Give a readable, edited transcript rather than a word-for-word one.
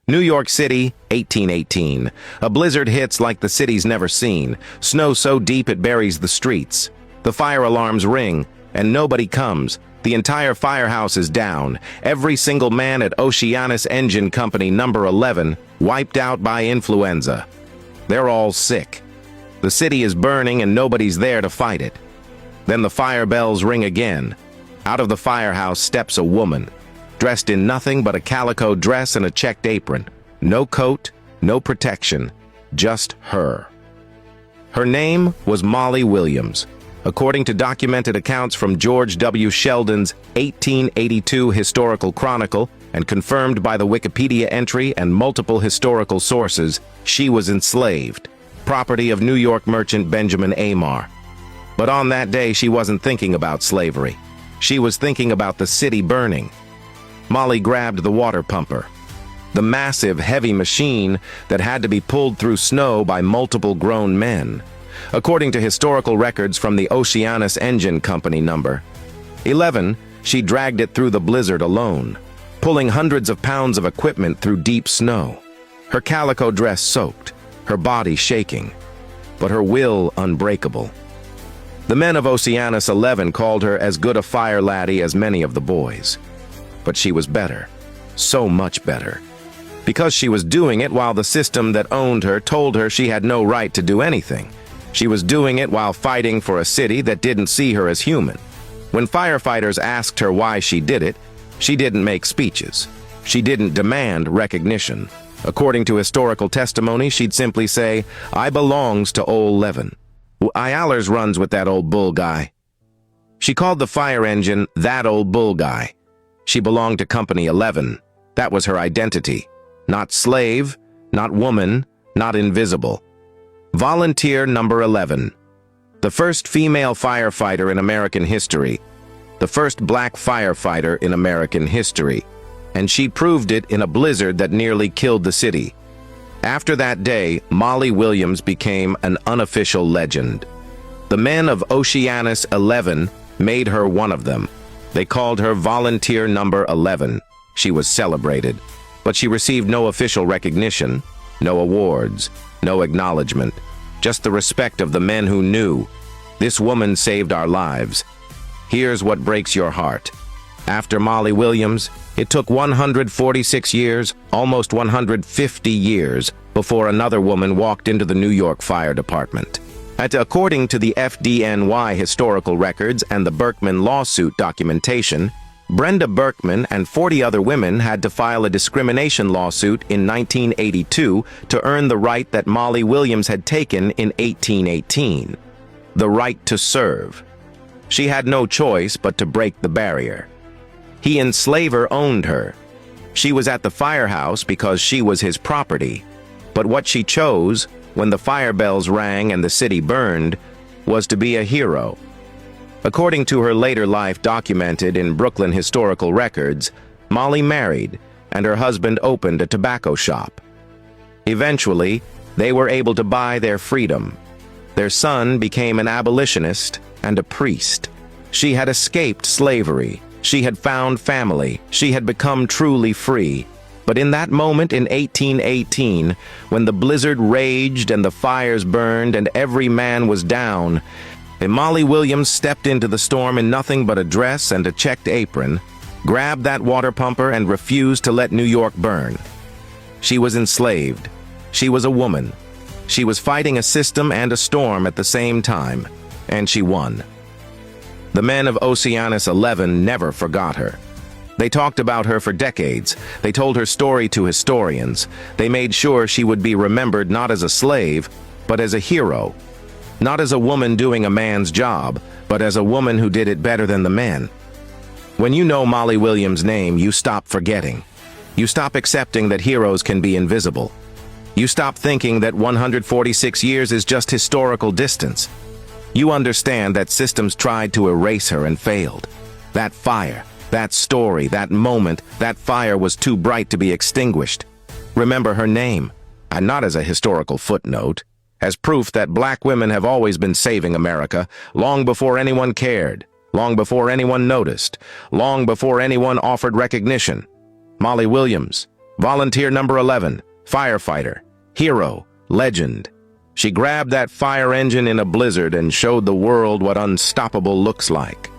New York City, 1818. A blizzard hits like the city's never seen. Snow so deep it buries the streets. The fire alarms ring, and nobody comes. The entire firehouse is down. Every single man at Oceanus Engine Company No. 11 wiped out by influenza. They're all sick. The city is burning and nobody's there to fight it. Then the fire bells ring again. Out of the firehouse steps a woman, dressed in nothing but a calico dress and a checked apron. No coat, no protection, just her. Her name was Molly Williams. According to documented accounts from George W. Sheldon's 1882 historical chronicle and confirmed by the Wikipedia entry and multiple historical sources, she was enslaved, property of New York merchant Benjamin Amar. But on that day, she wasn't thinking about slavery. She was thinking about the city burning. Molly grabbed the water pumper, the massive, heavy machine that had to be pulled through snow by multiple grown men. According to historical records from the Oceanus Engine Company No. 11, she dragged it through the blizzard alone, pulling hundreds of pounds of equipment through deep snow. Her calico dress soaked, her body shaking, but her will unbreakable. The men of Oceanus 11 called her as good a fire laddie as many of the boys. But she was better, so much better. Because she was doing it while the system that owned her told her she had no right to do anything. She was doing it while fighting for a city that didn't see her as human. When firefighters asked her why she did it, she didn't make speeches. She didn't demand recognition. According to historical testimony, she'd simply say, "I belongs to Ole Levin. I allers runs with that old bull guy." She called the fire engine that old bull guy. She belonged to Company 11. That was her identity. Not slave, not woman, not invisible. Volunteer number 11. The first female firefighter in American history. The first black firefighter in American history. And she proved it in a blizzard that nearly killed the city. After that day, Molly Williams became an unofficial legend. The men of Oceanus 11 made her one of them. They called her Volunteer number 11. She was celebrated, but she received no official recognition, no awards, no acknowledgement, just the respect of the men who knew. This woman saved our lives. Here's what breaks your heart. After Molly Williams, it took 146 years, almost 150 years, before another woman walked into the New York Fire Department. According to the FDNY historical records and the Berkman lawsuit documentation, Brenda Berkman and 40 other women had to file a discrimination lawsuit in 1982 to earn the right that Molly Williams had taken in 1818, the right to serve. She had no choice but to break the barrier. He, enslaver, owned her. She was at the firehouse because she was his property. But what she chose, when the fire bells rang and the city burned, was to be a hero. According to her later life documented in Brooklyn historical records, Molly married, and her husband opened a tobacco shop. Eventually, they were able to buy their freedom. Their son became an abolitionist and a priest. She had escaped slavery. She had found family. She had become truly free. But in that moment in 1818, when the blizzard raged and the fires burned and every man was down, Molly Williams stepped into the storm in nothing but a dress and a checked apron, grabbed that water pumper and refused to let New York burn. She was enslaved. She was a woman. She was fighting a system and a storm at the same time, and she won. The men of Oceanus 11 never forgot her. They talked about her for decades. They told her story to historians. They made sure she would be remembered not as a slave, but as a hero. Not as a woman doing a man's job, but as a woman who did it better than the men. When you know Molly Williams' name, you stop forgetting. You stop accepting that heroes can be invisible. You stop thinking that 146 years is just historical distance. You understand that systems tried to erase her and failed. That fire, that story, that moment, that fire was too bright to be extinguished. Remember her name, and not as a historical footnote, as proof that black women have always been saving America, long before anyone cared, long before anyone noticed, long before anyone offered recognition. Molly Williams, Volunteer number 11, Firefighter, hero, legend. She grabbed that fire engine in a blizzard and showed the world what unstoppable looks like.